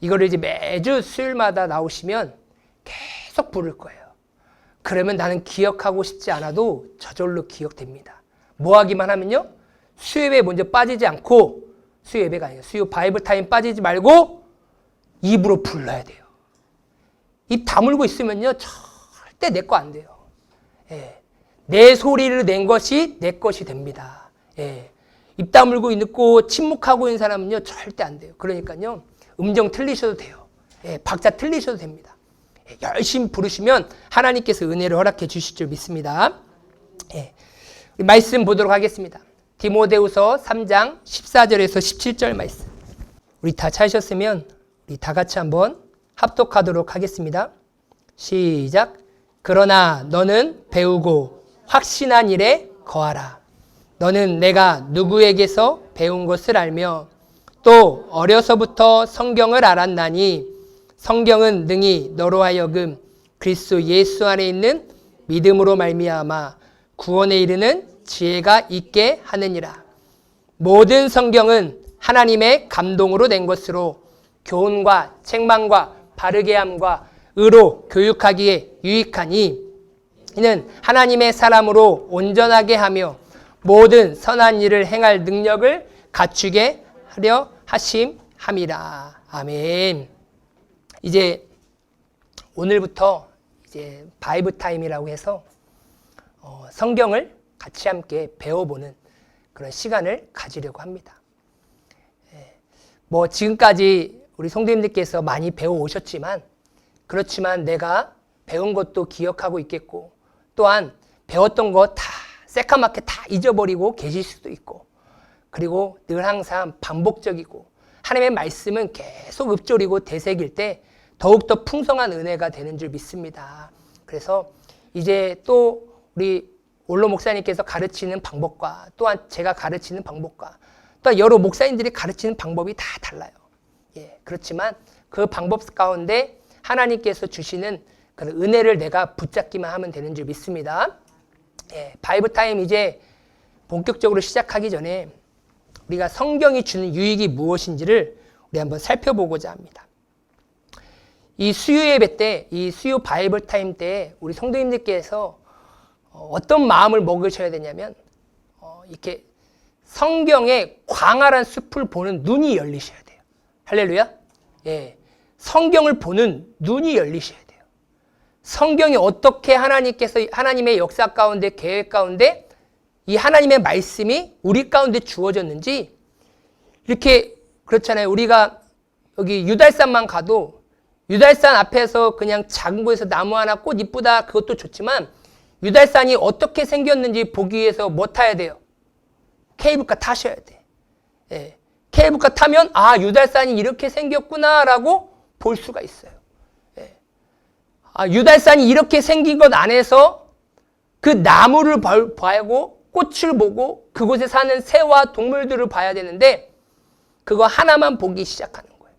이거를 이제 매주 수요일마다 나오시면 계속 부를 거예요. 그러면 나는 기억하고 싶지 않아도 저절로 기억됩니다. 뭐 하기만 하면요, 수요 예배에 먼저 빠지지 않고, 수요 예배가 아니에요, 수요 바이블 타임 빠지지 말고 입으로 불러야 돼요. 입 다물고 있으면요 절대 내 거 안 돼요. 예. 내 소리를 낸 것이 내 것이 됩니다. 예. 입 다물고 있고 침묵하고 있는 사람은요 절대 안 돼요. 그러니까요 음정 틀리셔도 돼요. 예. 박자 틀리셔도 됩니다. 예. 열심히 부르시면 하나님께서 은혜를 허락해 주실 줄 믿습니다. 예. 우리 말씀 보도록 하겠습니다. 디모데후서 3장 14절에서 17절 말씀. 우리 다 찾으셨으면 우리 다 같이 한번 합독하도록 하겠습니다. 시작. 그러나 너는 배우고 확신한 일에 거하라. 너는 내가 누구에게서 배운 것을 알며 또 어려서부터 성경을 알았나니 성경은 능히 너로 하여금 그리스도 예수 안에 있는 믿음으로 말미암아 구원에 이르는 지혜가 있게 하느니라. 모든 성경은 하나님의 감동으로 낸 것으로 교훈과 책망과 바르게 함과 의로 교육하기에 유익하니 이는 하나님의 사람으로 온전하게 하며 모든 선한 일을 행할 능력을 갖추게 하려 하심함이라. 아멘. 이제 오늘부터 이제 바이블 타임이라고 해서 성경을 같이 함께 배워보는 그런 시간을 가지려고 합니다. 뭐 지금까지 우리 성도님들께서 많이 배워오셨지만 그렇지만 내가 배운 것도 기억하고 있겠고 또한 배웠던 거 다 새까맣게 다 잊어버리고 계실 수도 있고 그리고 늘 항상 반복적이고 하나님의 말씀은 계속 읊조리고 되새길 때 더욱더 풍성한 은혜가 되는 줄 믿습니다. 그래서 이제 또 우리 올로 목사님께서 가르치는 방법과 또한 제가 가르치는 방법과 또 여러 목사님들이 가르치는 방법이 다 달라요. 예, 그렇지만 그 방법 가운데 하나님께서 주시는 그런 은혜를 내가 붙잡기만 하면 되는 줄 믿습니다. 예, 바이블 타임 이제 본격적으로 시작하기 전에 우리가 성경이 주는 유익이 무엇인지를 우리 한번 살펴보고자 합니다. 이 수요 예배 때, 이 수요 바이블 타임 때 우리 성도님들께서 어떤 마음을 먹으셔야 되냐면 이렇게 성경의 광활한 숲을 보는 눈이 열리셔야 돼요. 할렐루야. 예, 성경을 보는 눈이 열리셔야 돼요. 성경이 어떻게 하나님께서 하나님의 역사 가운데 계획 가운데 이 하나님의 말씀이 우리 가운데 주어졌는지 이렇게 그렇잖아요. 우리가 여기 유달산만 가도 유달산 앞에서 그냥 작은 곳에서 나무 하나 꽃 이쁘다 그것도 좋지만 유달산이 어떻게 생겼는지 보기 위해서 뭐 타야 돼요? 케이블카 타셔야 돼. 예. 케이블카 타면 아 유달산이 이렇게 생겼구나라고 볼 수가 있어요. 예. 아, 유달산이 이렇게 생긴 것 안에서 그 나무를 봐야고 꽃을 보고 그곳에 사는 새와 동물들을 봐야 되는데 그거 하나만 보기 시작하는 거예요.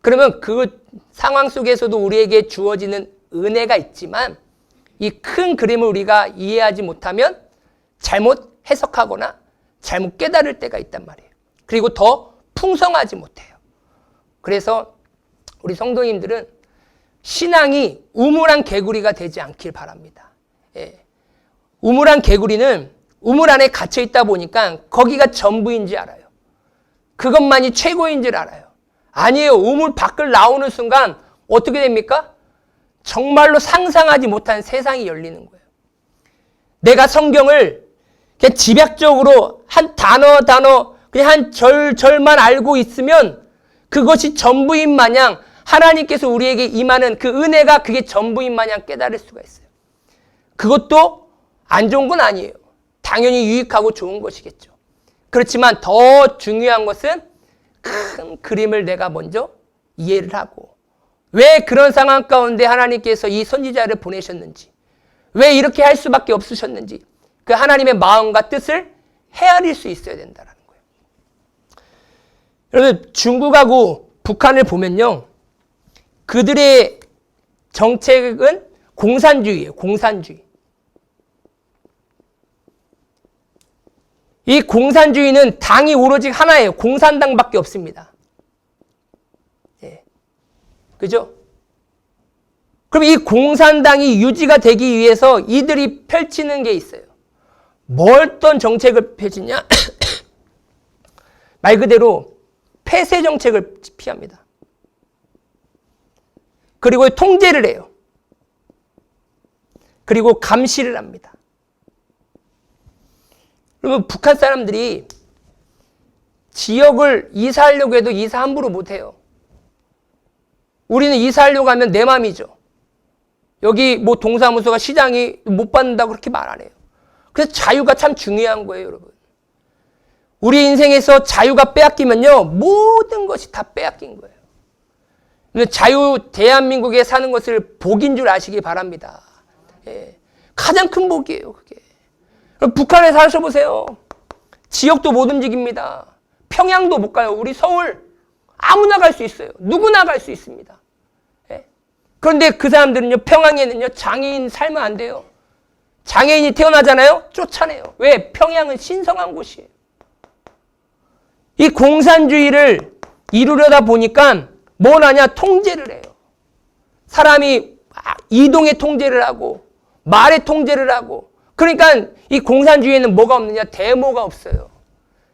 그러면 그 상황 속에서도 우리에게 주어지는 은혜가 있지만 이 큰 그림을 우리가 이해하지 못하면 잘못 해석하거나 잘못 깨달을 때가 있단 말이에요. 그리고 더 풍성하지 못해요. 그래서 우리 성도님들은 신앙이 우물한 개구리가 되지 않길 바랍니다. 예. 우물한 개구리는 우물 안에 갇혀 있다 보니까 거기가 전부인 줄 알아요. 그것만이 최고인 줄 알아요. 아니에요. 우물 밖을 나오는 순간 어떻게 됩니까? 정말로 상상하지 못한 세상이 열리는 거예요. 내가 성경을 그냥 집약적으로 한 단어 그냥 한 절만 알고 있으면 그것이 전부인 마냥 하나님께서 우리에게 임하는 그 은혜가 그게 전부인 마냥 깨달을 수가 있어요. 그것도 안 좋은 건 아니에요. 당연히 유익하고 좋은 것이겠죠. 그렇지만 더 중요한 것은 큰 그림을 내가 먼저 이해를 하고 왜 그런 상황 가운데 하나님께서 이 선지자를 보내셨는지 왜 이렇게 할 수밖에 없으셨는지 그 하나님의 마음과 뜻을 헤아릴 수 있어야 된다는 거예요. 여러분 중국하고 북한을 보면요. 그들의 정책은 공산주의예요. 공산주의. 이 공산주의는 당이 오로지 하나예요. 공산당밖에 없습니다. 예. 그죠? 그럼 이 공산당이 유지가 되기 위해서 이들이 펼치는 게 있어요. 어떤 정책을 펼치냐? 말 그대로 폐쇄 정책을 피합니다. 그리고 통제를 해요. 그리고 감시를 합니다. 그러면 북한 사람들이 지역을 이사하려고 해도 이사 함부로 못해요. 우리는 이사하려고 하면 내 맘이죠. 여기 뭐 동사무소가 시장이 못 받는다고 그렇게 말 안 해요. 그래서 자유가 참 중요한 거예요, 여러분. 우리 인생에서 자유가 빼앗기면요, 모든 것이 다 빼앗긴 거예요. 자유, 대한민국에 사는 것을 복인 줄 아시기 바랍니다. 예. 가장 큰 복이에요, 그게. 북한에 사셔보세요. 지역도 못 움직입니다. 평양도 못 가요. 우리 서울 아무나 갈 수 있어요. 누구나 갈 수 있습니다. 예. 그런데 그 사람들은요, 평양에는요, 장애인 살면 안 돼요. 장애인이 태어나잖아요? 쫓아내요. 왜? 평양은 신성한 곳이에요. 이 공산주의를 이루려다 보니까 뭘 하냐? 통제를 해요. 사람이 이동의 통제를 하고 말의 통제를 하고, 그러니까 이 공산주의에는 뭐가 없느냐? 데모가 없어요.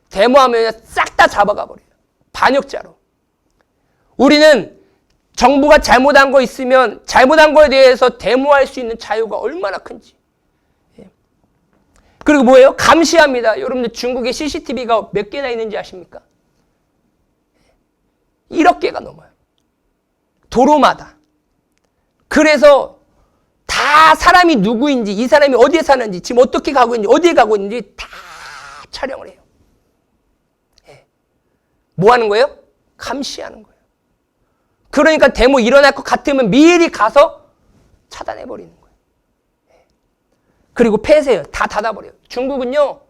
데모하면 싹 다 잡아가 버려요. 반역자로. 우리는 정부가 잘못한 거 있으면 잘못한 거에 대해서 데모할 수 있는 자유가 얼마나 큰지. 그리고 뭐예요? 감시합니다. 여러분들 중국에 CCTV가 몇 개나 있는지 아십니까? 1억 개가 넘어요. 도로마다. 그래서 다 사람이 누구인지, 이 사람이 어디에 사는지, 지금 어떻게 가고 있는지, 어디에 가고 있는지 다 촬영을 해요. 예. 뭐 하는 거예요? 감시하는 거예요. 그러니까 데모 일어날 것 같으면 미리 가서 차단해버리는 거예요. 예. 그리고 폐쇄해요. 다 닫아버려요. 중국은요,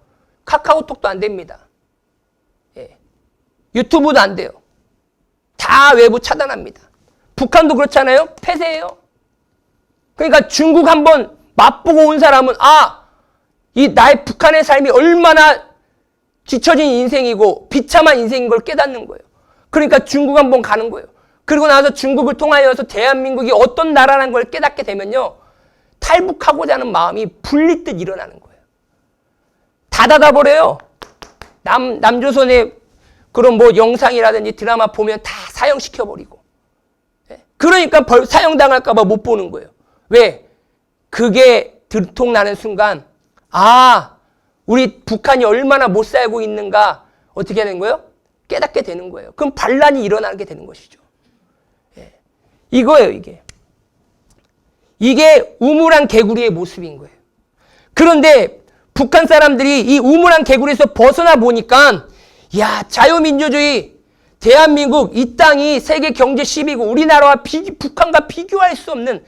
카카오톡도 안 됩니다. 예. 유튜브도 안 돼요. 다 외부 차단합니다. 북한도 그렇잖아요. 폐쇄해요. 그러니까 중국 한번 맛보고 온 사람은 이 나의 북한의 삶이 얼마나 뒤처진 인생이고 비참한 인생인 걸 깨닫는 거예요. 그러니까 중국 한번 가는 거예요. 그리고 나서 중국을 통하여서 대한민국이 어떤 나라라는 걸 깨닫게 되면요, 탈북하고자 하는 마음이 불리듯 일어나는 거예요. 다 닫아버려요. 남조선의 그런 뭐 영상이라든지 드라마 보면 다 사형시켜버리고. 그러니까 사형당할까봐 못 보는 거예요. 왜? 그게 들통나는 순간, 우리 북한이 얼마나 못 살고 있는가, 어떻게 되는 거예요? 깨닫게 되는 거예요. 그럼 반란이 일어나게 되는 것이죠. 예. 이거예요, 이게. 이게 우물안 개구리의 모습인 거예요. 그런데 북한 사람들이 이 우물안 개구리에서 벗어나 보니까, 자유민주주의, 대한민국, 이 땅이 세계 경제 10위고 우리나라와 북한과 비교할 수 없는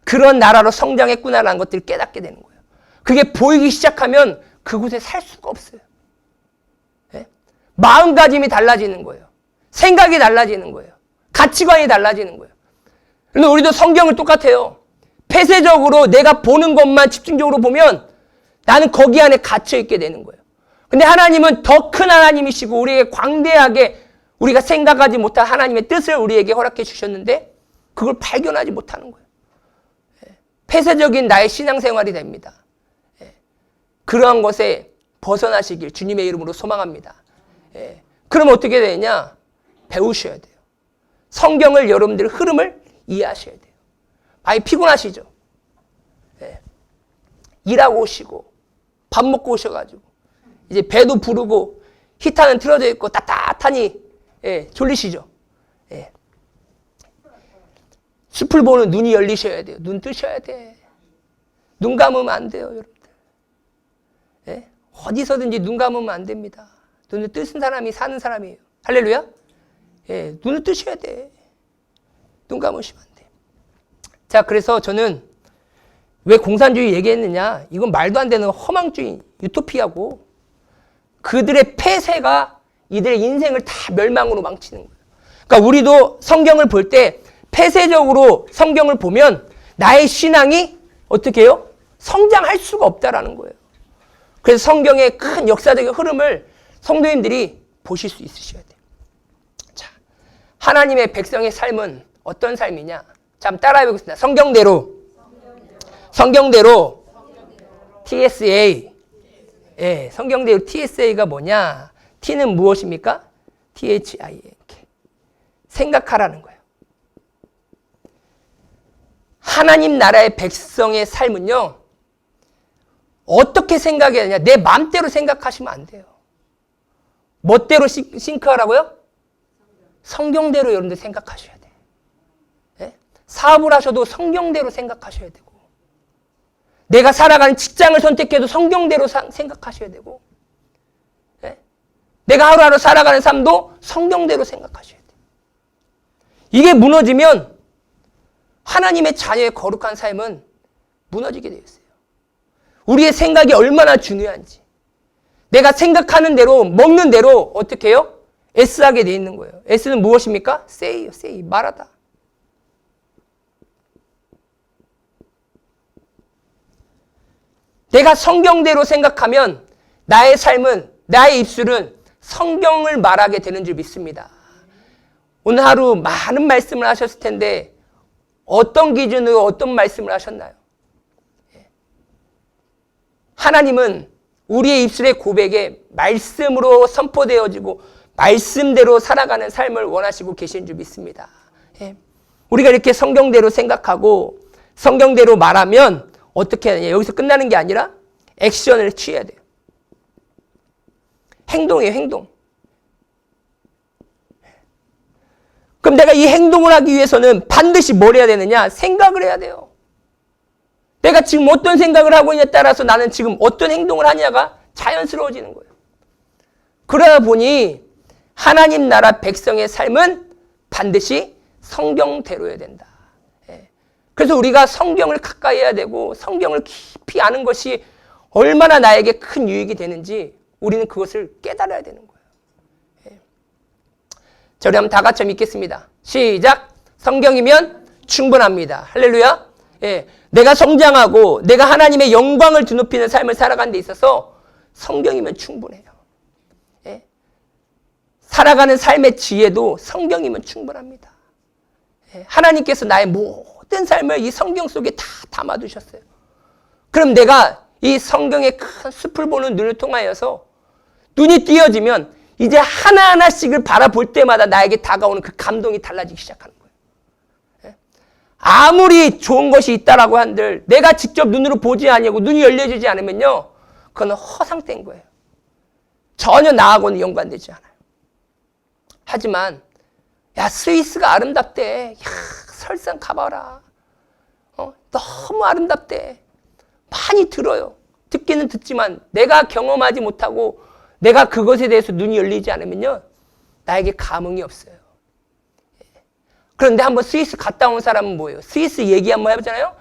그런 나라로 성장했구나라는 것들을 깨닫게 되는 거예요. 그게 보이기 시작하면 그곳에 살 수가 없어요. 예? 마음가짐이 달라지는 거예요. 생각이 달라지는 거예요. 가치관이 달라지는 거예요. 그런데 우리도 성경을 똑같아요. 폐쇄적으로 내가 보는 것만 집중적으로 보면 나는 거기 안에 갇혀 있게 되는 거예요. 근데 하나님은 더 큰 하나님이시고 우리에게 광대하게 우리가 생각하지 못한 하나님의 뜻을 우리에게 허락해 주셨는데 그걸 발견하지 못하는 거예요. 폐쇄적인 나의 신앙생활이 됩니다. 그러한 것에 벗어나시길 주님의 이름으로 소망합니다. 그럼 어떻게 되냐? 배우셔야 돼요. 성경을 여러분들 흐름을 이해하셔야 돼요. 많이 피곤하시죠? 일하고 오시고 밥 먹고 오셔가지고 이제 배도 부르고 히터는 틀어져 있고 따뜻하니 졸리시죠? 숲을 보는 눈이 열리셔야 돼요. 눈 뜨셔야 돼. 눈 감으면 안 돼요, 여러분들. 어디서든지 눈 감으면 안 됩니다. 눈을 뜨신 사람이 사는 사람이에요. 할렐루야? 눈을 뜨셔야 돼. 눈 감으시면 안 돼. 자, 그래서 저는 왜 공산주의 얘기했느냐? 이건 말도 안 되는 허망주의, 유토피아고 그들의 폐쇄가 이들의 인생을 다 멸망으로 망치는 거예요. 그러니까 우리도 성경을 볼 때 폐쇄적으로 성경을 보면 나의 신앙이 어떻게 해요? 성장할 수가 없다라는 거예요. 그래서 성경의 큰 역사적인 흐름을 성도님들이 보실 수 있으셔야 돼요. 자, 하나님의 백성의 삶은 어떤 삶이냐? 자, 한번 따라해 보겠습니다. 성경대로 TSA. 예, 성경대로 TSA가 뭐냐? T는 무엇입니까? THINK. 생각하라는 거예요. 하나님 나라의 백성의 삶은요, 어떻게 생각해야 되냐? 내 마음대로 생각하시면 안 돼요. 멋대로 싱크하라고요? 성경대로 여러분들 생각하셔야 돼요. 예? 사업을 하셔도 성경대로 생각하셔야 되고, 내가 살아가는 직장을 선택해도 성경대로 생각하셔야 되고, 예? 내가 하루하루 살아가는 삶도 성경대로 생각하셔야 돼요. 이게 무너지면 하나님의 자녀의 거룩한 삶은 무너지게 되어 있어요. 우리의 생각이 얼마나 중요한지, 내가 생각하는 대로 먹는 대로 어떻게 해요? S하게 되어 있는 거예요. S는 무엇입니까? say, 말하다. 내가 성경대로 생각하면 나의 삶은, 나의 입술은 성경을 말하게 되는 줄 믿습니다. 오늘 하루 많은 말씀을 하셨을 텐데 어떤 기준으로 어떤 말씀을 하셨나요? 하나님은 우리의 입술의 고백에 말씀으로 선포되어지고 말씀대로 살아가는 삶을 원하시고 계신 줄 믿습니다. 우리가 이렇게 성경대로 생각하고 성경대로 말하면 어떻게 하느냐? 여기서 끝나는 게 아니라 액션을 취해야 돼요. 행동이에요, 행동. 그럼 내가 이 행동을 하기 위해서는 반드시 뭘 해야 되느냐? 생각을 해야 돼요. 내가 지금 어떤 생각을 하고 있냐에 따라서 나는 지금 어떤 행동을 하냐가 자연스러워지는 거예요. 그러다 보니 하나님 나라 백성의 삶은 반드시 성경대로여야 된다. 그래서 우리가 성경을 가까이 해야 되고 성경을 깊이 아는 것이 얼마나 나에게 큰 유익이 되는지 우리는 그것을 깨달아야 되는 거예요. 자, 우리 한번 다 같이 읽겠습니다. 시작! 성경이면 충분합니다. 할렐루야! 예, 내가 성장하고 내가 하나님의 영광을 드높이는 삶을 살아가는 데 있어서 성경이면 충분해요. 예, 살아가는 삶의 지혜도 성경이면 충분합니다. 예, 하나님께서 나의 모든 삶을 이 성경 속에 다 담아두셨어요. 그럼 내가 이 성경의 큰 숲을 보는 눈을 통하여서 눈이 띄어지면 이제 하나하나씩을 바라볼 때마다 나에게 다가오는 그 감동이 달라지기 시작하는 거예요. 아무리 좋은 것이 있다라고 한들 내가 직접 눈으로 보지 아니하고 눈이 열려지지 않으면요, 그건 허상된 거예요. 전혀 나하고는 연관되지 않아요. 하지만 야, 스위스가 아름답대. 야, 설상 가봐라. 너무 아름답대. 많이 들어요. 듣기는 듣지만 내가 경험하지 못하고 내가 그것에 대해서 눈이 열리지 않으면요, 나에게 감흥이 없어요. 그런데 한번 스위스 갔다 온 사람은 뭐예요? 스위스 얘기 한번 해보잖아요. 야,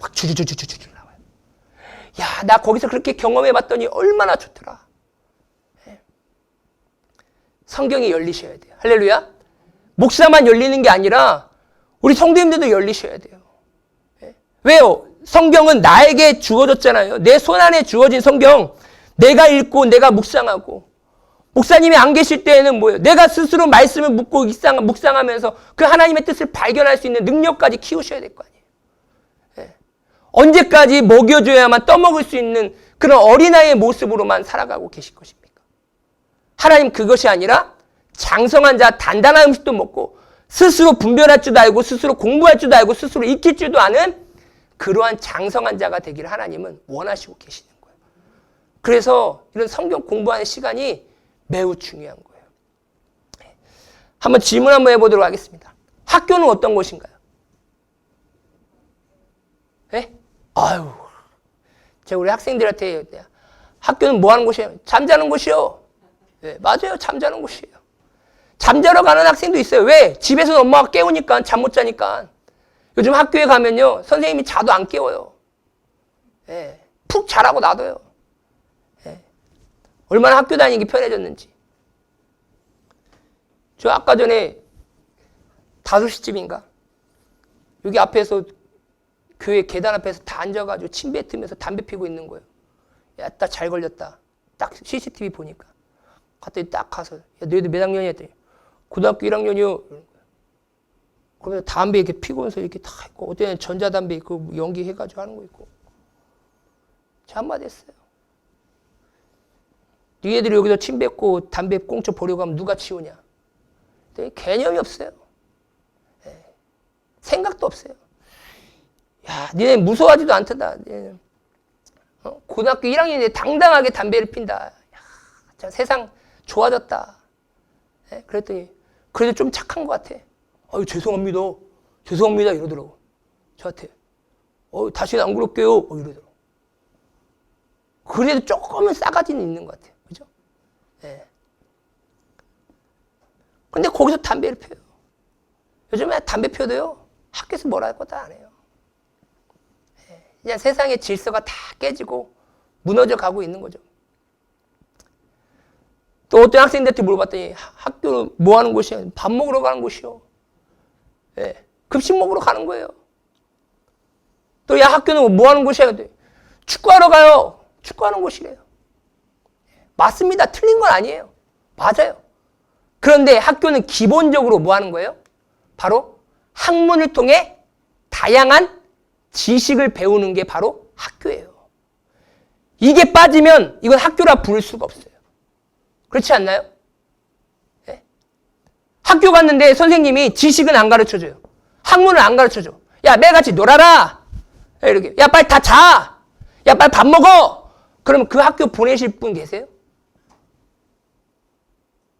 막 주주주주주주 나와요. 야, 나 거기서 그렇게 경험해봤더니 얼마나 좋더라. 성경이 열리셔야 돼요. 할렐루야. 목사만 열리는 게 아니라 우리 성도님들도 열리셔야 돼요. 왜요? 성경은 나에게 주어졌잖아요. 내 손 안에 주어진 성경, 내가 읽고 내가 묵상하고, 목사님이 안 계실 때에는 뭐예요? 내가 스스로 말씀을 묻고 묵상하면서 그 하나님의 뜻을 발견할 수 있는 능력까지 키우셔야 될 거 아니에요. 언제까지 먹여줘야만 떠먹을 수 있는 그런 어린아이의 모습으로만 살아가고 계실 것입니까? 하나님 그것이 아니라 장성한 자, 단단한 음식도 먹고 스스로 분별할 줄도 알고 스스로 공부할 줄도 알고 스스로 익힐 줄도 아는 그러한 장성한 자가 되기를 하나님은 원하시고 계시는 거예요. 그래서 이런 성경 공부하는 시간이 매우 중요한 거예요. 한번 질문 한번 해보도록 하겠습니다. 학교는 어떤 곳인가요? 네? 아유, 제가 우리 학생들한테 학교는 뭐 하는 곳이에요? 잠자는 곳이요. 네, 맞아요. 잠자는 곳이에요. 잠자러 가는 학생도 있어요. 왜? 집에서 엄마가 깨우니까, 잠 못 자니까. 요즘 학교에 가면요, 선생님이 자도 안 깨워요. 예, 푹 자라고 놔둬요. 예, 얼마나 학교 다니기 편해졌는지. 저 아까 전에 5시쯤인가? 여기 앞에서, 교회 계단 앞에서 다 앉아가지고 침 뱉으면서 담배 피고 있는 거예요. 야, 딱 잘 걸렸다. 딱 CCTV 보니까. 갔더니 딱 가서, 야, 너희들 몇 학년이야? 했더니, 고등학교 1학년이요. 그러면 담배 이렇게 피고서 이렇게 다 있고, 어때는 전자담배 그 연기해가지고 하는 거 있고. 제가 한마디 했어요. 니네들이 여기서 침 뱉고 담배 꽁초 버리고 가면 누가 치우냐? 개념이 없어요. 생각도 없어요. 야, 니네 무서워하지도 않던다. 고등학교 1학년인데 당당하게 담배를 핀다. 야, 세상 좋아졌다. 그랬더니 그래도 좀 착한 것 같아. 아유, 죄송합니다. 죄송합니다. 이러더라고. 저한테. 다시는 안 그럴게요. 이러더라고. 그래도 조금은 싸가지는 있는 것 같아요. 그죠? 예. 근데 거기서 담배를 피워요. 요즘에 담배 피워도요, 학교에서 뭐라 할 것도 안 해요. 예. 그냥 세상의 질서가 다 깨지고 무너져 가고 있는 거죠. 또 어떤 학생들한테 물어봤더니 학교는 뭐 하는 곳이야? 밥 먹으러 가는 곳이요. 예. 급식 먹으러 가는 거예요. 또 야, 학교는 뭐 하는 곳이야? 축구하러 가요. 축구하는 곳이래요. 맞습니다. 틀린 건 아니에요. 맞아요. 그런데 학교는 기본적으로 뭐 하는 거예요? 바로 학문을 통해 다양한 지식을 배우는 게 바로 학교예요. 이게 빠지면 이건 학교라 부를 수가 없어요. 그렇지 않나요? 네? 학교 갔는데 선생님이 지식은 안 가르쳐줘요. 학문을 안 가르쳐줘. 야, 매일같이 놀아라. 이렇게. 야, 빨리 다 자. 야, 빨리 밥 먹어. 그럼 그 학교 보내실 분 계세요?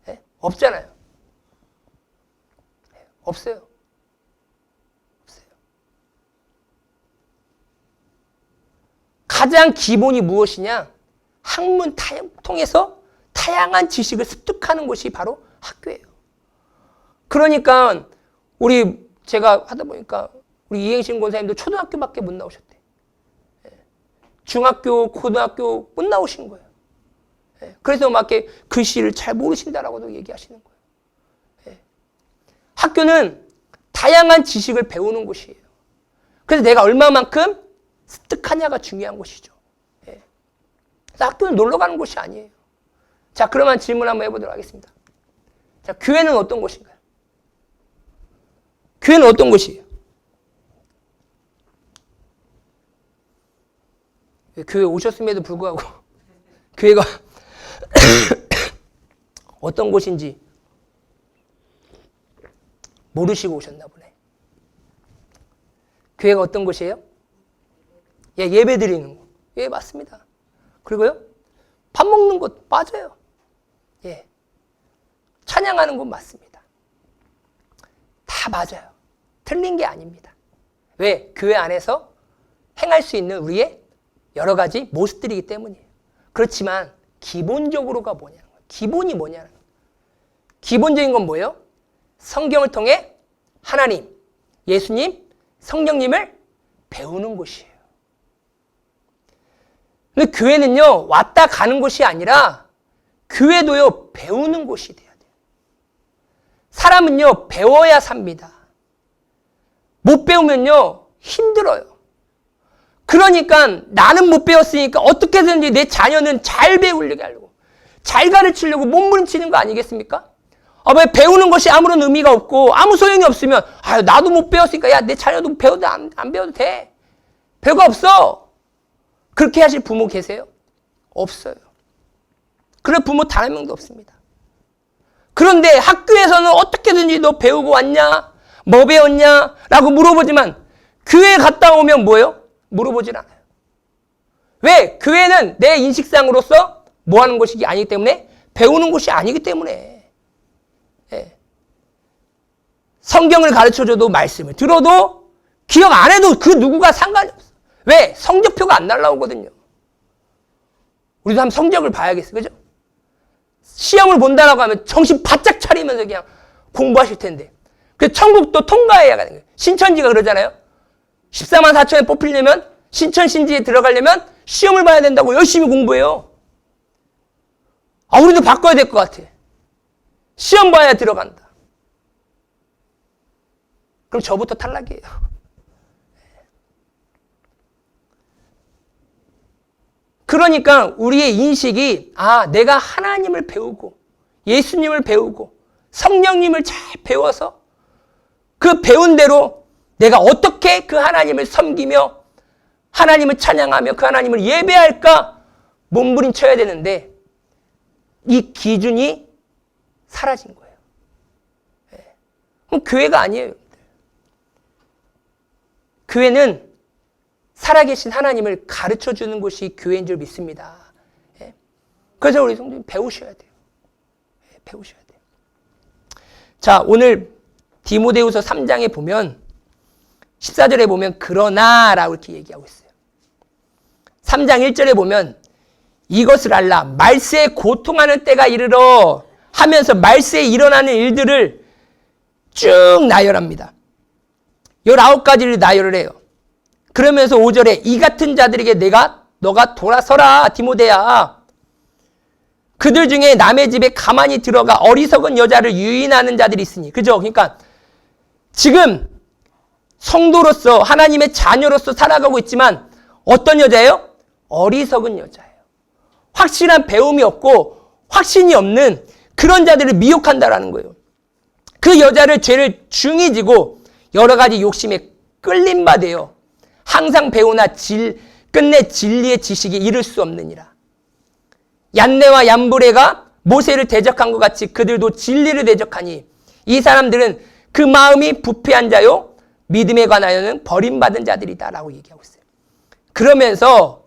네? 없잖아요. 네? 없어요. 없어요. 가장 기본이 무엇이냐? 학문 통해서 다양한 지식을 습득하는 곳이 바로 학교예요. 그러니까 제가 하다 보니까 우리 이행신 권사님도 초등학교밖에 못 나오셨대. 중학교, 고등학교 못 나오신 거예요. 그래서 막 이렇게 글씨를 잘 모르신다라고도 얘기하시는 거예요. 학교는 다양한 지식을 배우는 곳이에요. 그래서 내가 얼마만큼 습득하냐가 중요한 곳이죠. 그래서 학교는 놀러 가는 곳이 아니에요. 자, 그러면 질문 한번 해보도록 하겠습니다. 자, 교회는 어떤 곳인가요? 교회는 어떤 곳이에요? 교회 오셨음에도 불구하고 교회가 어떤 곳인지 모르시고 오셨나 보네. 교회가 어떤 곳이에요? 예, 예배 드리는 곳. 예, 맞습니다. 그리고요, 밥 먹는 곳 맞아요. 예, 찬양하는 곳 맞습니다. 다 맞아요. 틀린 게 아닙니다. 왜? 교회 안에서 행할 수 있는 우리의 여러 가지 모습들이기 때문이에요. 그렇지만 기본적으로가 뭐냐는 거예요. 기본이 뭐냐는 거예요. 기본적인 건 뭐예요? 성경을 통해 하나님, 예수님, 성령님을 배우는 곳이에요. 근데 교회는요, 왔다 가는 곳이 아니라 교회도요, 배우는 곳이 돼야 돼요. 사람은요, 배워야 삽니다. 못 배우면요, 힘들어요. 그러니까 나는 못 배웠으니까 어떻게든지 내 자녀는 잘 배우려고 하려고, 잘 가르치려고 몸부림치는 거 아니겠습니까? 왜 배우는 것이 아무런 의미가 없고 아무 소용이 없으면 나도 못 배웠으니까 야, 내 자녀도 배워도 안 배워도 돼. 별거 없어. 그렇게 하실 부모 계세요? 없어요. 그럴 부모 단 한 명도 없습니다. 그런데 학교에서는 어떻게든지 너 배우고 왔냐? 뭐 배웠냐? 라고 물어보지만 교회 갔다 오면 뭐예요? 물어보질 않아요. 왜? 교회는 내 인식상으로서 뭐 하는 곳이 아니기 때문에, 배우는 곳이 아니기 때문에. 예. 성경을 가르쳐줘도 말씀을 들어도 기억 안 해도 그 누구가 상관이 없어. 왜? 성적표가 안 날라오거든요. 우리도 한번 성적을 봐야겠어요. 그죠? 시험을 본다라고 하면 정신 바짝 차리면서 그냥 공부하실 텐데. 그래서 천국도 통과해야 하는 거예요. 신천지가 그러잖아요. 14만 4천에 뽑히려면, 신천신지에 들어가려면 시험을 봐야 된다고 열심히 공부해요. 우리도 바꿔야 될 것 같아. 시험 봐야 들어간다. 그럼 저부터 탈락이에요. 그러니까 우리의 인식이 내가 하나님을 배우고 예수님을 배우고 성령님을 잘 배워서 그 배운 대로 내가 어떻게 그 하나님을 섬기며 하나님을 찬양하며 그 하나님을 예배할까 몸부림쳐야 되는데 이 기준이 사라진 거예요. 그럼 교회가 아니에요, 여러분들. 교회는 살아계신 하나님을 가르쳐주는 곳이 교회인 줄 믿습니다. 그래서 우리 성도님 배우셔야 돼요. 배우셔야 돼요. 자, 오늘 디모데후서 3장에 보면 14절에 보면 그러나라고 이렇게 얘기하고 있어요. 3장 1절에 보면 이것을 알라 말세에 고통하는 때가 이르러 하면서 말세에 일어나는 일들을 쭉 나열합니다. 19가지를 나열을 해요. 그러면서 5절에 이 같은 자들에게 너가 돌아서라 디모데야. 그들 중에 남의 집에 가만히 들어가 어리석은 여자를 유인하는 자들이 있으니. 그죠? 그러니까 지금 성도로서 하나님의 자녀로서 살아가고 있지만 어떤 여자예요? 어리석은 여자예요. 확실한 배움이 없고 확신이 없는 그런 자들을 미혹한다라는 거예요. 그 여자를 죄를 중히 지고 여러 가지 욕심에 끌림받아요. 항상 배우나 끝내 진리의 지식이 이룰 수 없느니라. 얀네와 얀브레가 모세를 대적한 것 같이 그들도 진리를 대적하니 이 사람들은 그 마음이 부패한 자요 믿음에 관하여는 버림받은 자들이다 라고 얘기하고 있어요. 그러면서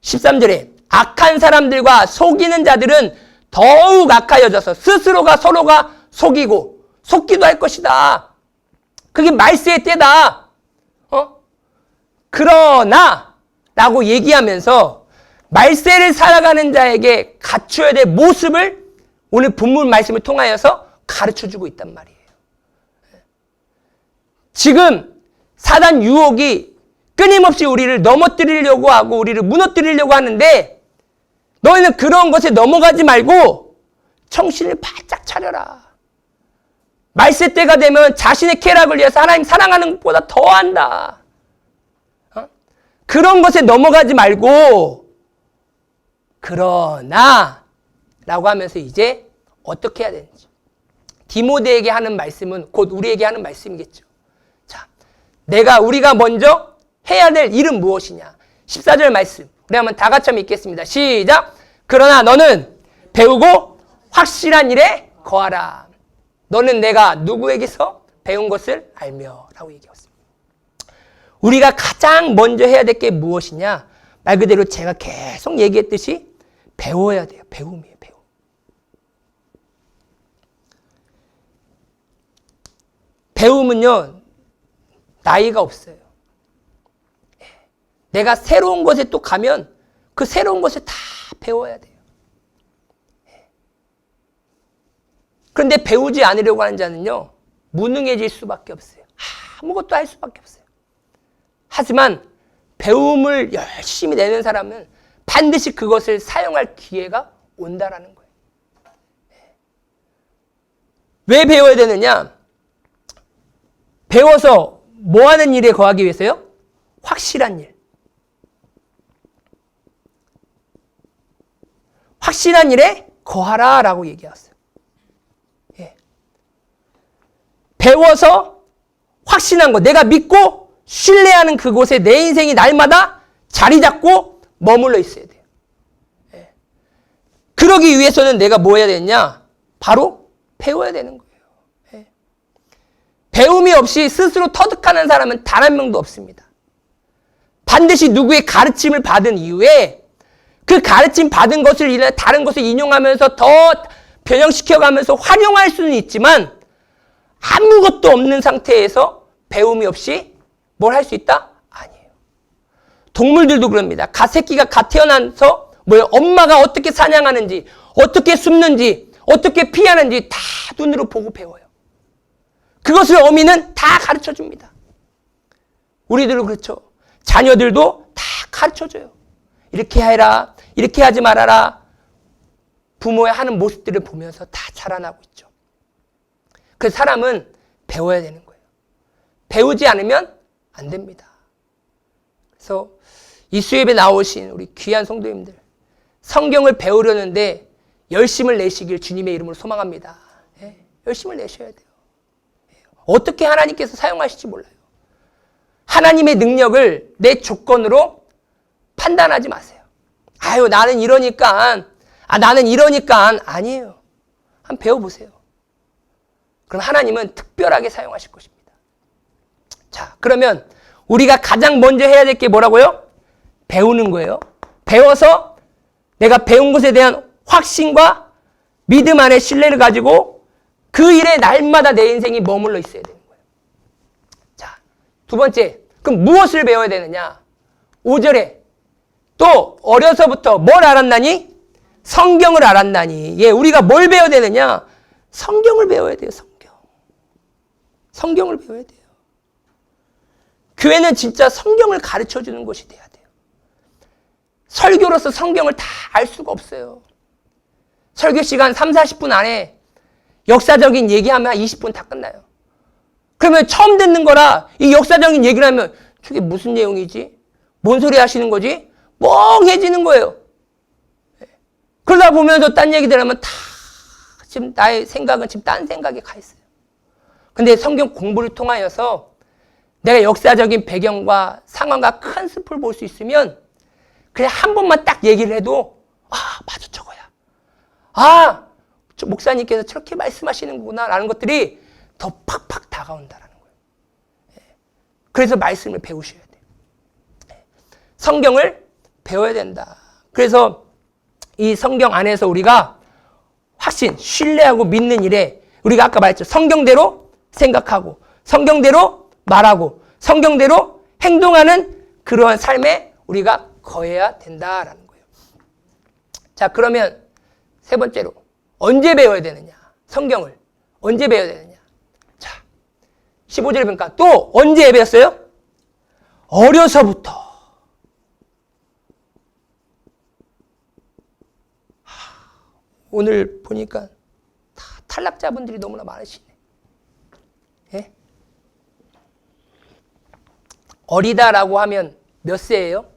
13절에 악한 사람들과 속이는 자들은 더욱 악하여져서 스스로가 서로가 속이고 속기도 할 것이다. 그게 말세의 때다. 그러나 라고 얘기하면서 말세를 살아가는 자에게 갖춰야 될 모습을 오늘 본문 말씀을 통하여서 가르쳐주고 있단 말이에요. 지금 사단 유혹이 끊임없이 우리를 넘어뜨리려고 하고 우리를 무너뜨리려고 하는데 너희는 그런 것에 넘어가지 말고 정신을 바짝 차려라. 말세 때가 되면 자신의 쾌락을 위해서 하나님 사랑하는 것보다 더한다. 그런 것에 넘어가지 말고 그러나 라고 하면서 이제 어떻게 해야 되는지 디모데에게 하는 말씀은 곧 우리에게 하는 말씀이겠죠. 자, 우리가 먼저 해야 될 일은 무엇이냐. 14절 말씀 우리 한번 다 같이 한번 읽겠습니다. 시작. 그러나 너는 배우고 확실한 일에 거하라. 너는 내가 누구에게서 배운 것을 알며 라고 얘기하고 있습니다. 우리가 가장 먼저 해야 될 게 무엇이냐. 말 그대로 제가 계속 얘기했듯이 배워야 돼요. 배움이에요. 배움. 배움은요 나이가 없어요. 내가 새로운 곳에 또 가면 그 새로운 것을 다 배워야 돼요. 그런데 배우지 않으려고 하는 자는요 무능해질 수밖에 없어요. 아무것도 할 수밖에 없어요. 하지만 배움을 열심히 내는 사람은 반드시 그것을 사용할 기회가 온다라는 거예요. 왜 배워야 되느냐? 배워서 뭐 하는 일에 거하기 위해서요? 확실한 일. 확실한 일에 거하라 라고 얘기했어요. 배워서 확신한 거, 내가 믿고 신뢰하는 그곳에 내 인생이 날마다 자리 잡고 머물러 있어야 돼요. 그러기 위해서는 내가 뭐 해야 되느냐? 바로 배워야 되는 거예요. 배움이 없이 스스로 터득하는 사람은 단 한 명도 없습니다. 반드시 누구의 가르침을 받은 이후에 그 가르침 받은 것을 다른 것을 인용하면서 더 변형시켜가면서 활용할 수는 있지만 아무것도 없는 상태에서 배움이 없이 뭘 할 수 있다? 아니에요. 동물들도 그럽니다. 새끼가 갓 태어나서 엄마가 어떻게 사냥하는지, 어떻게 숨는지, 어떻게 피하는지 다 눈으로 보고 배워요. 그것을 어미는 다 가르쳐줍니다. 우리들도 그렇죠. 자녀들도 다 가르쳐줘요. 이렇게 해라, 이렇게 하지 말아라. 부모의 하는 모습들을 보면서 다 자라나고 있죠. 그 사람은 배워야 되는 거예요. 배우지 않으면 안 됩니다. 그래서 이 수업에 나오신 우리 귀한 성도님들, 성경을 배우려는데 열심을 내시길 주님의 이름으로 소망합니다. 열심을 내셔야 돼요. 어떻게 하나님께서 사용하실지 몰라요. 하나님의 능력을 내 조건으로 판단하지 마세요. 아유, 나는 이러니까, 아니에요. 한번 배워보세요. 그럼 하나님은 특별하게 사용하실 것입니다. 자, 그러면 우리가 가장 먼저 해야 될 게 뭐라고요? 배우는 거예요. 배워서 내가 배운 것에 대한 확신과 믿음 안에 신뢰를 가지고 그 일에 날마다 내 인생이 머물러 있어야 되는 거예요. 자, 두 번째, 그럼 무엇을 배워야 되느냐? 5절에 또 어려서부터 뭘 알았나니? 성경을 알았나니. 예, 우리가 뭘 배워야 되느냐? 성경을 배워야 돼요. 성경을 배워야 돼요. 교회는 진짜 성경을 가르쳐주는 곳이 돼야 돼요. 설교로서 성경을 다 알 수가 없어요. 설교 시간 3, 40분 안에 역사적인 얘기하면 20분 다 끝나요. 그러면 처음 듣는 거라 이 역사적인 얘기를 하면 저게 무슨 내용이지? 뭔 소리 하시는 거지? 멍해지는 거예요. 그러다 보면서 딴 얘기들 하면 다 지금 나의 생각은 지금 딴 생각에 가 있어요. 근데 성경 공부를 통하여서 내가 역사적인 배경과 상황과 큰 숲을 볼 수 있으면 그냥 한 번만 딱 얘기를 해도 맞아 저거야. 저 목사님께서 저렇게 말씀하시는구나 라는 것들이 더 팍팍 다가온다라는 거예요. 그래서 말씀을 배우셔야 돼요. 성경을 배워야 된다. 그래서 이 성경 안에서 우리가 확신, 신뢰하고 믿는 일에 우리가 아까 말했죠. 성경대로 생각하고 성경대로 말하고 성경대로 행동하는 그러한 삶에 우리가 거해야 된다라는 거예요. 자, 그러면 세 번째로 언제 배워야 되느냐? 성경을 언제 배워야 되느냐? 자, 15절에 보니까 또 언제 배웠어요? 어려서부터. 오늘 보니까 다 탈락자분들이 너무나 많으시네. 예? 어리다라고 하면 몇 세예요?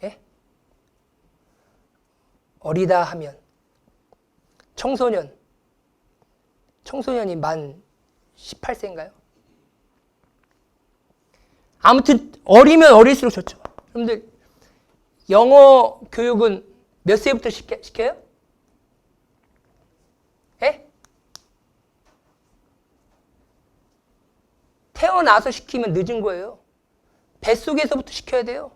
예? 어리다 하면 청소년이 만 18세인가요? 아무튼 어리면 어릴수록 좋죠. 여러분들 영어 교육은 몇 세부터 시켜요? 예? 태어나서 시키면 늦은 거예요. 뱃속에서부터 시켜야 돼요.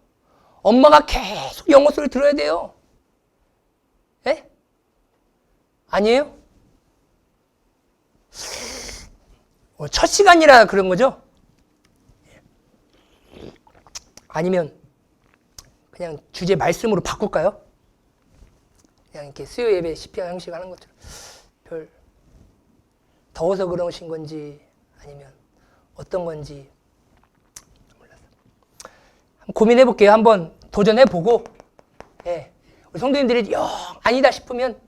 엄마가 계속 영어 소리 들어야 돼요. 예? 아니에요? 첫 시간이라 그런 거죠? 아니면 그냥 주제 말씀으로 바꿀까요? 그냥 이렇게 수요 예배 10편 형식 하는 것처럼 별 더워서 그러신 건지 아니면 어떤 건지 몰라서 한번 고민해 볼게요. 한번 도전해 보고 예. 우리 성도님들이 영 아니다 싶으면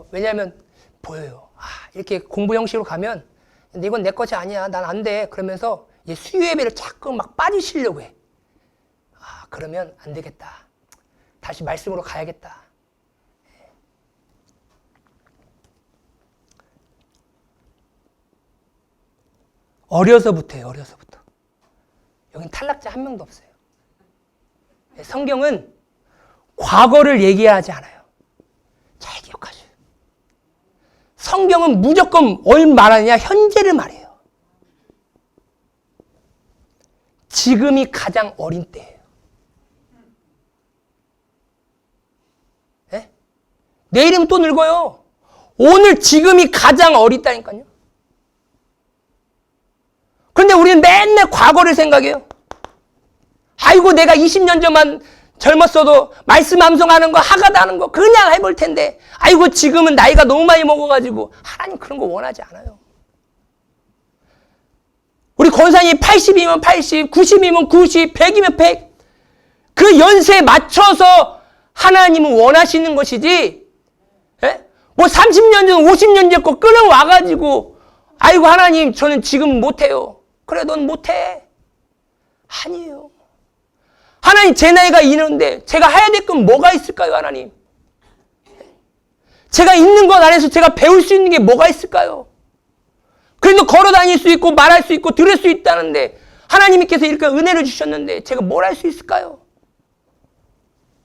왜냐하면 보여요. 이렇게 공부 형식으로 가면 근데 이건 내 것이 아니야. 난 안 돼. 그러면서 이제 수요 예배를 자꾸 막 빠지시려고 해. 그러면 안 되겠다. 다시 말씀으로 가야겠다. 어려서부터예요. 어려서부터. 여긴 탈락자 한 명도 없어요. 성경은 과거를 얘기하지 않아요. 잘 기억하세요. 성경은 무조건 뭘 말하느냐? 현재를 말해요. 지금이 가장 어린 때예요. 내일이면 또 늙어요. 오늘 지금이 가장 어리다니까요. 그런데 우리는 맨날 과거를 생각해요. 아이고 내가 20년 전만 젊었어도 말씀 암송하는 거 하가다 하는 거 그냥 해볼 텐데 아이고 지금은 나이가 너무 많이 먹어가지고 하나님 그런 거 원하지 않아요. 우리 권사님 80이면 80, 90이면 90, 100이면 100 그 연세에 맞춰서 하나님은 원하시는 것이지 뭐 30년 전, 50년 전 거 끌어와가지고 아이고 하나님 저는 지금 못해요. 그래 넌 못해. 아니에요. 하나님 제 나이가 이런데 제가 해야 될 건 뭐가 있을까요 하나님? 제가 읽는 것 안에서 제가 배울 수 있는 게 뭐가 있을까요? 그래도 걸어 다닐 수 있고 말할 수 있고 들을 수 있다는데 하나님께서 이렇게 은혜를 주셨는데 제가 뭘 할 수 있을까요?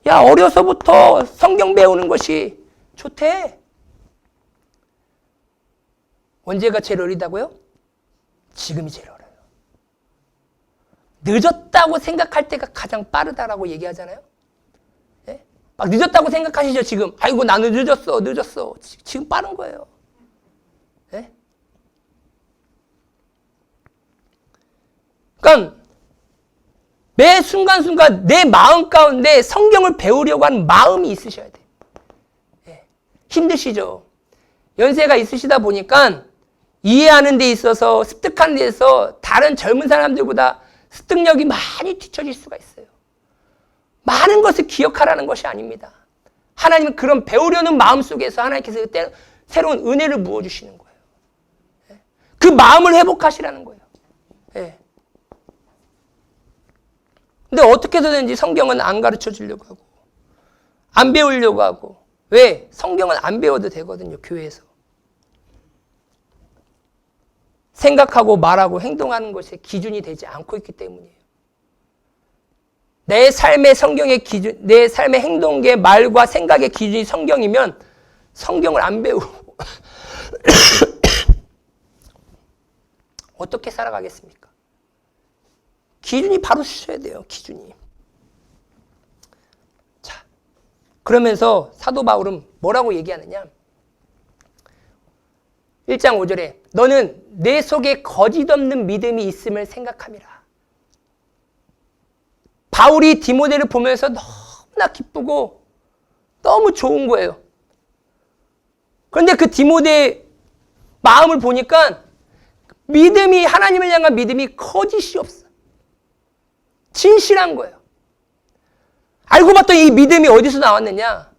야, 어려서부터 성경 배우는 것이 좋대. 언제가 제일 어리다고요? 지금이 제일 어려요. 늦었다고 생각할 때가 가장 빠르다라고 얘기하잖아요. 예? 막 늦었다고 생각하시죠, 지금. 아이고, 나는 늦었어. 지금 빠른 거예요. 예? 그러니까 매 순간순간 내 마음 가운데 성경을 배우려고 하는 마음이 있으셔야 돼요. 예. 힘드시죠? 연세가 있으시다 보니까 이해하는 데 있어서 습득하는 데 있어서 다른 젊은 사람들보다 습득력이 많이 뒤처질 수가 있어요. 많은 것을 기억하라는 것이 아닙니다. 하나님은 그런 배우려는 마음 속에서 하나님께서 그때 새로운 은혜를 부어주시는 거예요. 예. 그 마음을 회복하시라는 거예요. 예. 근데 어떻게 해서든지 성경은 안 가르쳐 주려고 하고 안 배우려고 하고 왜? 성경은 안 배워도 되거든요. 교회에서. 생각하고 말하고 행동하는 것에 기준이 되지 않고 있기 때문이에요. 내 삶의 성경의 기준, 내 삶의 행동의 말과 생각의 기준이 성경이면 성경을 안 배우고 어떻게 살아가겠습니까? 기준이 바로 쓰셔야 돼요. 기준이. 자, 그러면서 사도 바울은 뭐라고 얘기하느냐? 1장 5절에 너는 내 속에 거짓 없는 믿음이 있음을 생각함이라. 바울이 디모데를 보면서 너무나 기쁘고 너무 좋은 거예요. 그런데 그 디모데의 마음을 보니까 믿음이, 하나님을 향한 믿음이 거짓이 없어. 진실한 거예요. 알고 봤더니 이 믿음이 어디서 나왔느냐?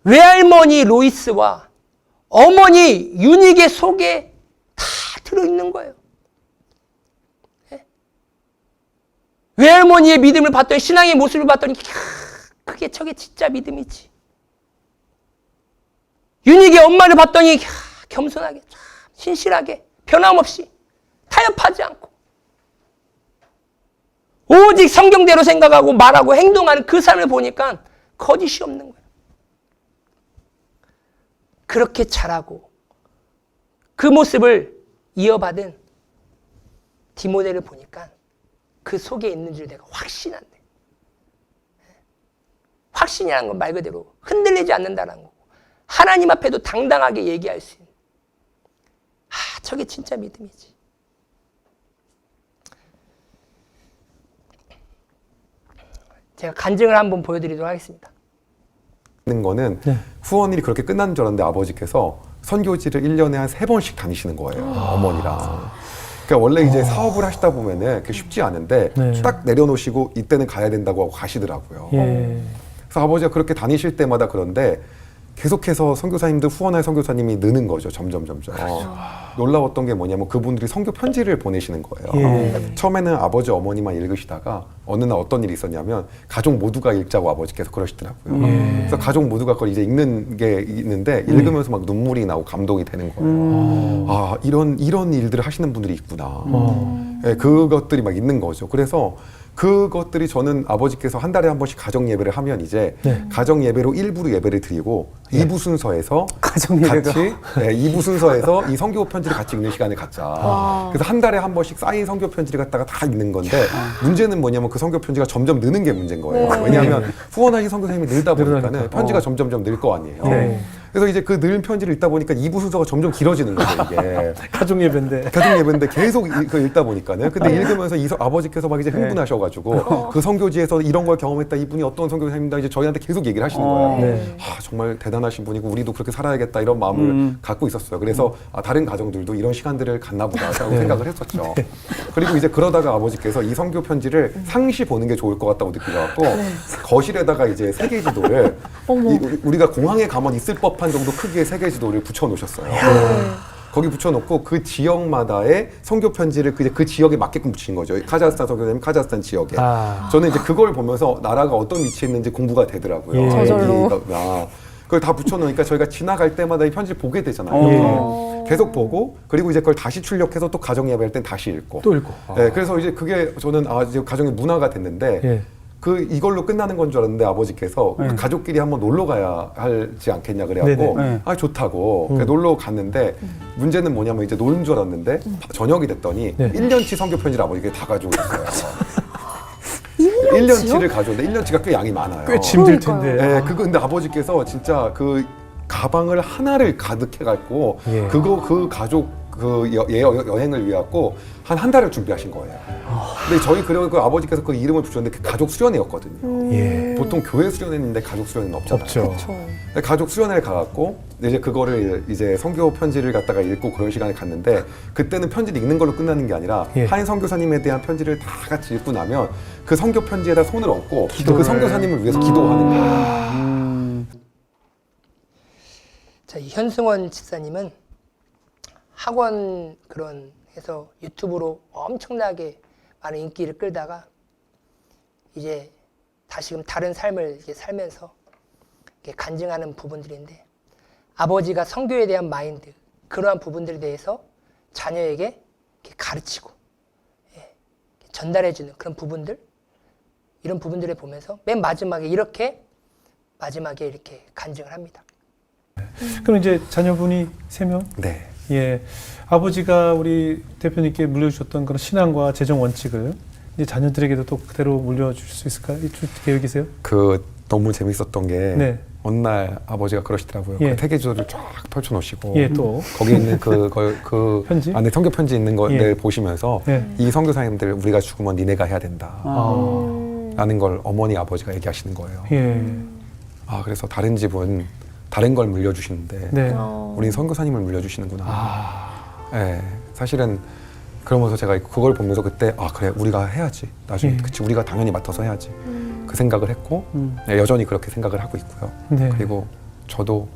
외할머니 로이스와 어머니 유닉의 속에 다 들어있는 거예요. 네? 외할머니의 믿음을 봤더니, 신앙의 모습을 봤더니 그게 저게 진짜 믿음이지. 유닉의 엄마를 봤더니 겸손하게, 신실하게, 변함없이, 타협하지 않고 오직 성경대로 생각하고 말하고 행동하는 그 삶을 보니까 거짓이 없는 거예요. 그렇게 자라고 그 모습을 이어받은 디모데를 보니까 그 속에 있는 줄 내가 확신한대. 확신이라는 건 말 그대로 흔들리지 않는다는 거고 하나님 앞에도 당당하게 얘기할 수 있는, 저게 진짜 믿음이지. 제가 간증을 한번 보여드리도록 하겠습니다. 있는 거는 후원일이 그렇게 끝나는 줄 알았는데 아버지께서 선교지를 1년에 한 3번씩 다니시는 거예요. 어머니랑. 그러니까 원래 이제 사업을 하시다 보면은 그게 쉽지 않은데 딱 내려놓으시고 이때는 가야 된다고 하고 가시더라고요. 그래서 아버지가 그렇게 다니실 때마다 그런데 계속해서 선교사님들, 후원할 선교사님이 느는 거죠. 점점. 놀라웠던 게 뭐냐면 그분들이 선교 편지를 보내시는 거예요. 처음에는 아버지, 어머니만 읽으시다가 어느 날 어떤 일이 있었냐면 가족 모두가 읽자고 아버지께서 그러시더라고요. 그래서 가족 모두가 그걸 이제 읽는 게 있는데 읽으면서 막 눈물이 나고 감동이 되는 거예요. 이런 일들을 하시는 분들이 있구나. 네, 그것들이 막 있는 거죠. 그래서 그것들이 저는 아버지께서 한 달에 한 번씩 가정 예배를 하면 이제 가정 예배로 1부로 예배를 드리고 2부 순서에서 같이 2부 순서에서 이 선교 편지를 같이 읽는 시간을 갖자. 그래서 한 달에 한 번씩 쌓인 선교 편지를 갖다가 다 읽는 건데 문제는 뭐냐면 그 선교 편지가 점점 느는 게 문제인 거예요. 왜냐하면 후원하신 선교사님이 늘다 보니까는 편지가 점점 늘 거 아니에요. 그래서 이제 그 늘 편지를 읽다 보니까 2부 순서가 점점 길어지는 거죠, 이게. 가족 예배인데 계속 읽다 보니까는. 근데 읽으면서 아버지께서 막 이제 흥분하셔가지고 그 선교지에서 이런 걸 경험했다, 이분이 어떤 선교사님이다, 이제 저희한테 계속 얘기를 하시는 거예요. 정말 대단하신 분이고 우리도 그렇게 살아야겠다 이런 마음을 갖고 있었어요. 그래서 다른 가정들도 이런 시간들을 갖나 보다라고 생각을 했었죠. 그리고 이제 그러다가 아버지께서 이 선교 편지를 상시 보는 게 좋을 것 같다고 느끼셔갖고 거실에다가 이제 세계 지도를 우리가 공항에 가면 있을 법한 정도 크기의 세계 지도를 붙여놓으셨어요. 거기 붙여놓고 그 지역마다의 선교 편지를 그 지역에 맞게끔 붙인 거죠. 카자흐스탄 선교사님 카자흐스탄 지역에. 저는 이제 그걸 보면서 나라가 어떤 위치에 있는지 공부가 되더라고요. 저절로. 그걸 다 붙여놓으니까 저희가 지나갈 때마다 이 편지를 보게 되잖아요. 계속 보고 그리고 이제 그걸 다시 출력해서 또 가정 예배할 땐 다시 읽고 또 읽고. 네, 그래서 이제 그게 저는 이제 가정의 문화가 됐는데 예. 이걸로 끝나는 건 줄 알았는데 아버지께서 네. 가족끼리 한번 놀러 가야 하지 않겠냐 그래갖고 네네. 네. 좋다고 그래서 놀러 갔는데 문제는 뭐냐면 이제 노는 줄 알았는데 저녁이 됐더니 네. 1년치 성교 편지를 아버지께 다 가지고 있어요. 1년치를 가져오는데 1년치가 꽤 양이 많아요. 꽤 짐들 텐데. 네, 근데 아버지께서 진짜 그 가방을 하나를 가득해 갖고 예. 그 가족 여행을 위해갖고 한 달을 준비하신 거예요. 근데 저희 그리고 아버지께서 그 이름을 붙였는데 그 가족 수련회였거든요. 예. 보통 교회 수련회인데 가족 수련회는 없잖아요. 없죠. 근데 가족 수련회를 가갖고 이제 그거를 이제 선교 편지를 갖다가 읽고 그런 시간에 갔는데 그때는 편지를 읽는 걸로 끝나는 게 아니라 예. 한 선교사님에 대한 편지를 다 같이 읽고 나면 그 선교 편지에다 손을 얹고 그 선교사님을 위해서 기도하는 거예요. 자, 이 현승원 집사님은 학원 그런 해서 유튜브로 엄청나게 많은 인기를 끌다가 이제 다시금 다른 삶을 이렇게 살면서 이렇게 간증하는 부분들인데 아버지가 선교에 대한 마인드 그러한 부분들에 대해서 자녀에게 이렇게 가르치고 전달해주는 그런 부분들 이런 부분들을 보면서 맨 마지막에 이렇게 간증을 합니다. 그럼 이제 자녀분이 3명? 네. 예. 아버지가 우리 대표님께 물려주셨던 그런 신앙과 재정 원칙을 이제 자녀들에게도 또 그대로 물려주실 수 있을까요? 줄 계획이세요? 너무 재밌었던 게 네. 어느 날 아버지가 그러시더라고요. 예. 그 태계주를 쫙 펼쳐놓으시고 예, 또. 거기 있는 그 편지? 안에 성교 편지 있는 거를 예. 보시면서 예. 이 선교사님들 우리가 죽으면 니네가 해야 된다. 라는 걸 어머니 아버지가 얘기하시는 거예요. 예. 그래서 다른 집은 다른 걸 물려주시는데 네. 우린 선교사님을 물려주시는구나. 예, 사실은 그러면서 제가 그걸 보면서 그때 그래 우리가 해야지. 나중에 예. 그치 우리가 당연히 맡아서 해야지. 그 생각을 했고 여전히 그렇게 생각을 하고 있고요. 네. 그리고 저도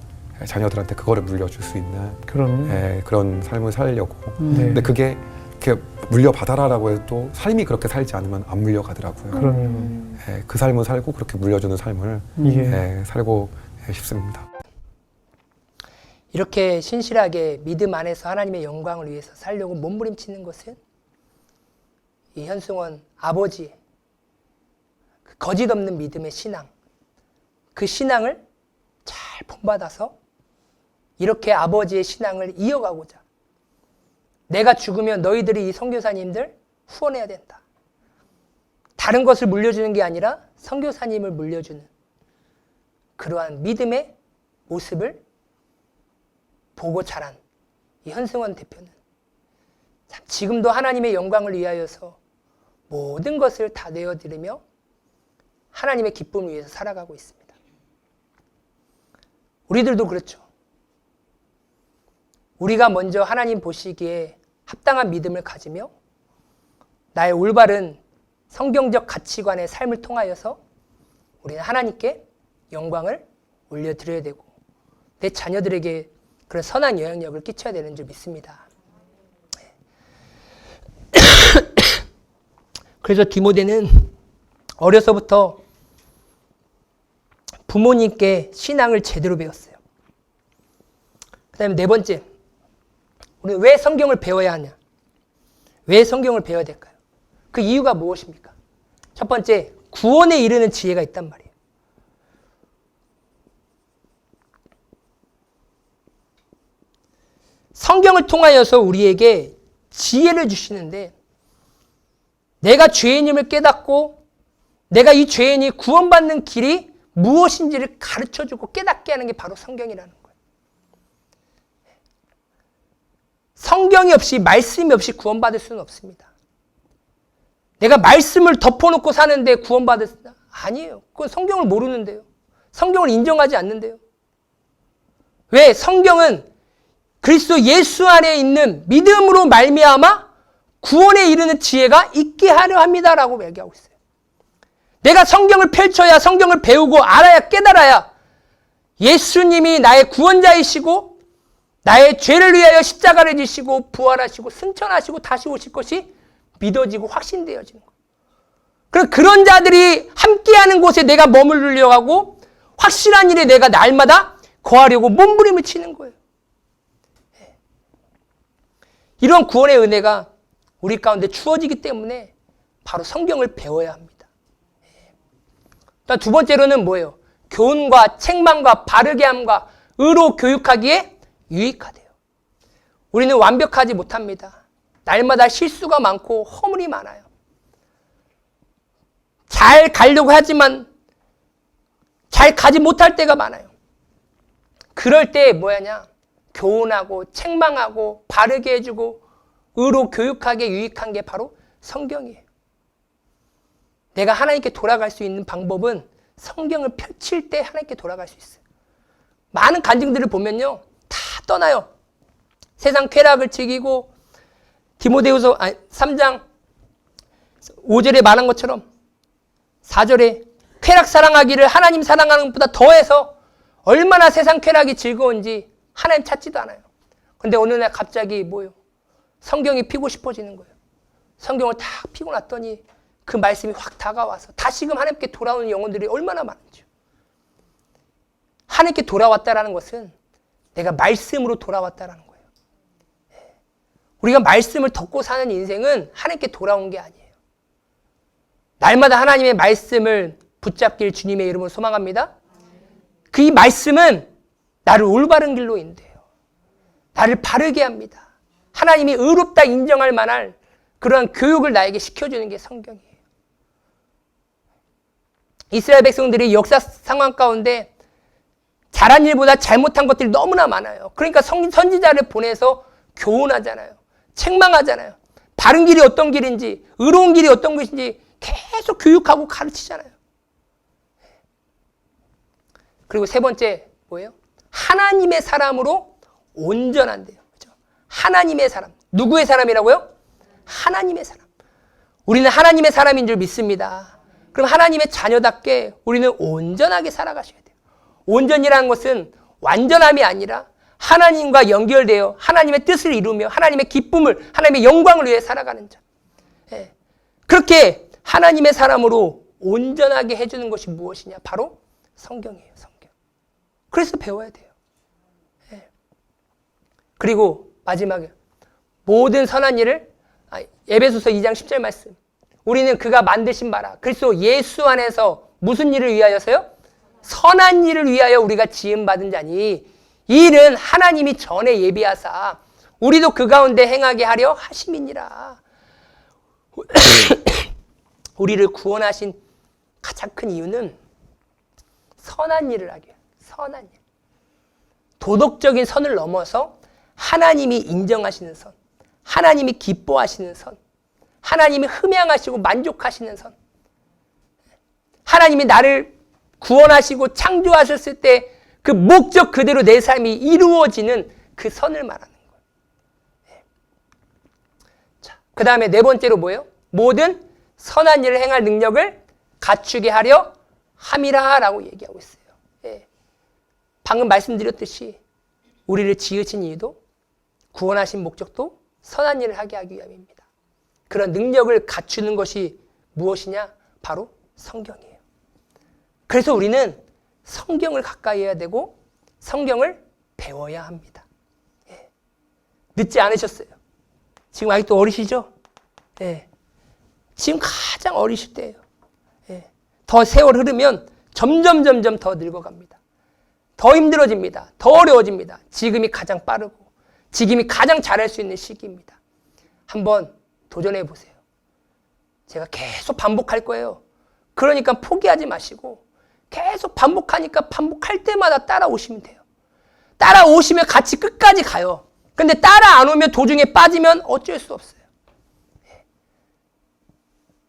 자녀들한테 그거를 물려줄 수 있는 그럼요. 그런 삶을 살려고. 네. 근데 그게 이렇게 물려받아라라고 해도 삶이 그렇게 살지 않으면 안 물려가더라고요. 그럼요. 그 삶을 살고 그렇게 물려주는 삶을 살고 싶습니다. 이렇게 신실하게 믿음 안에서 하나님의 영광을 위해서 살려고 몸부림치는 것은 이 현승원 아버지의 그 거짓 없는 믿음의 신앙, 그 신앙을 잘 본받아서 이렇게 아버지의 신앙을 이어가고자 내가 죽으면 너희들이 이 선교사님들 후원해야 된다. 다른 것을 물려주는 게 아니라 선교사님을 물려주는 그러한 믿음의 모습을 보고 자란 이 현승원 대표는 참 지금도 하나님의 영광을 위하여서 모든 것을 다 내어드리며 하나님의 기쁨을 위해서 살아가고 있습니다. 우리들도 그렇죠. 우리가 먼저 하나님 보시기에 합당한 믿음을 가지며 나의 올바른 성경적 가치관의 삶을 통하여서 우리는 하나님께 영광을 올려드려야 되고 내 자녀들에게 그런 선한 영향력을 끼쳐야 되는 줄 믿습니다. 그래서 디모데는 어려서부터 부모님께 신앙을 제대로 배웠어요. 그 다음에 4번째, 우리는 왜 성경을 배워야 하냐? 왜 성경을 배워야 될까요? 그 이유가 무엇입니까? 첫 번째, 구원에 이르는 지혜가 있단 말이에요. 성경을 통하여서 우리에게 지혜를 주시는데 내가 죄인임을 깨닫고 내가 이 죄인이 구원받는 길이 무엇인지를 가르쳐주고 깨닫게 하는 게 바로 성경이라는 거예요. 성경이 없이 말씀이 없이 구원받을 수는 없습니다. 내가 말씀을 덮어놓고 사는데 구원받을 수 아니에요. 그건 성경을 모르는데요. 성경을 인정하지 않는데요. 왜? 성경은 그리스도 예수 안에 있는 믿음으로 말미암아 구원에 이르는 지혜가 있게 하려 합니다라고 얘기하고 있어요. 내가 성경을 펼쳐야 성경을 배우고 알아야 깨달아야 예수님이 나의 구원자이시고 나의 죄를 위하여 십자가를 지시고 부활하시고 승천하시고 다시 오실 것이 믿어지고 확신되어지는 거예요. 그럼 그런 자들이 함께하는 곳에 내가 머무르려고 하고 확실한 일에 내가 날마다 거하려고 몸부림을 치는 거예요. 이런 구원의 은혜가 우리 가운데 주어지기 때문에 바로 성경을 배워야 합니다. 두 번째로는 뭐예요? 교훈과 책망과 바르게 함과 의로 교육하기에 유익하대요. 우리는 완벽하지 못합니다. 날마다 실수가 많고 허물이 많아요. 잘 가려고 하지만 잘 가지 못할 때가 많아요. 그럴 때 뭐냐냐? 교훈하고 책망하고 바르게 해주고 의로 교육하게 유익한 게 바로 성경이에요. 내가 하나님께 돌아갈 수 있는 방법은 성경을 펼칠 때 하나님께 돌아갈 수 있어요. 많은 간증들을 보면요, 다 떠나요. 세상 쾌락을 즐기고 디모데후서 3장 5절에 말한 것처럼 4절에 쾌락 사랑하기를 하나님 사랑하는 것보다 더해서 얼마나 세상 쾌락이 즐거운지 하나님 찾지도 않아요. 근데 어느 날 갑자기 뭐예요? 성경이 피고 싶어지는 거예요. 성경을 탁 피고 났더니 그 말씀이 확 다가와서 다시금 하나님께 돌아오는 영혼들이 얼마나 많은지요. 하나님께 돌아왔다라는 것은 내가 말씀으로 돌아왔다라는 거예요. 우리가 말씀을 덮고 사는 인생은 하나님께 돌아온 게 아니에요. 날마다 하나님의 말씀을 붙잡길 주님의 이름으로 소망합니다. 그 이 말씀은 나를 올바른 길로 인도해요. 나를 바르게 합니다. 하나님이 의롭다 인정할 만한 그러한 교육을 나에게 시켜주는 게 성경이에요. 이스라엘 백성들이 역사 상황 가운데 잘한 일보다 잘못한 것들이 너무나 많아요. 그러니까 선지자를 보내서 교훈하잖아요. 책망하잖아요. 바른 길이 어떤 길인지, 의로운 길이 어떤 것인지 계속 교육하고 가르치잖아요. 그리고 세 번째 뭐예요? 하나님의 사람으로 온전한대요. 그렇죠? 하나님의 사람. 누구의 사람이라고요? 하나님의 사람. 우리는 하나님의 사람인 줄 믿습니다. 그럼 하나님의 자녀답게 우리는 온전하게 살아가셔야 돼요. 온전이라는 것은 완전함이 아니라 하나님과 연결되어 하나님의 뜻을 이루며 하나님의 기쁨을, 하나님의 영광을 위해 살아가는 자. 예. 그렇게 하나님의 사람으로 온전하게 해주는 것이 무엇이냐? 바로 성경이에요. 성경. 그래서 배워야 돼요. 예. 그리고 마지막에 모든 선한 일을 에베소서 2장 10절 말씀. 우리는 그가 만드신 바라 그리스도 예수 안에서 무슨 일을 위하여서요? 선한 일을 위하여 우리가 지음받은 자니 이 일은 하나님이 전에 예비하사 우리도 그 가운데 행하게 하려 하심이니라. 우리를 구원하신 가장 큰 이유는 선한 일을 하기 위해 선한 일. 도덕적인 선을 넘어서 하나님이 인정하시는 선, 하나님이 기뻐하시는 선, 하나님이 흠양하시고 만족하시는 선, 하나님이 나를 구원하시고 창조하셨을 때 그 목적 그대로 내 삶이 이루어지는 그 선을 말하는 거예요. 자, 그 다음에 네 번째로 뭐예요? 모든 선한 일을 행할 능력을 갖추게 하려 함이라 라고 얘기하고 있어요. 예. 방금 말씀드렸듯이 우리를 지으신 이유도 구원하신 목적도 선한 일을 하게 하기 위함입니다. 그런 능력을 갖추는 것이 무엇이냐? 바로 성경이에요. 그래서 우리는 성경을 가까이 해야 되고 성경을 배워야 합니다. 예. 늦지 않으셨어요. 지금 아직도 어리시죠? 예. 지금 가장 어리실 때예요. 예. 더 세월 흐르면 점점 더 늙어갑니다. 더 힘들어집니다. 더 어려워집니다. 지금이 가장 빠르고 지금이 가장 잘할 수 있는 시기입니다. 한번 도전해 보세요. 제가 계속 반복할 거예요. 그러니까 포기하지 마시고 계속 반복하니까 반복할 때마다 따라오시면 돼요. 따라오시면 같이 끝까지 가요. 근데 따라 안 오면 도중에 빠지면 어쩔 수 없어요.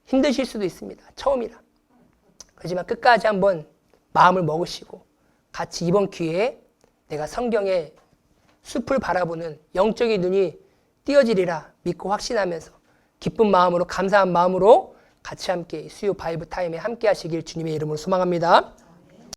힘드실 수도 있습니다. 처음이라. 그렇지만 끝까지 한번 마음을 먹으시고 같이 이번 기회에 내가 성경의 숲을 바라보는 영적인 눈이 띄어지리라 믿고 확신하면서 기쁜 마음으로 감사한 마음으로 같이 함께 수요 바이브 타임에 함께 하시길 주님의 이름으로 소망합니다.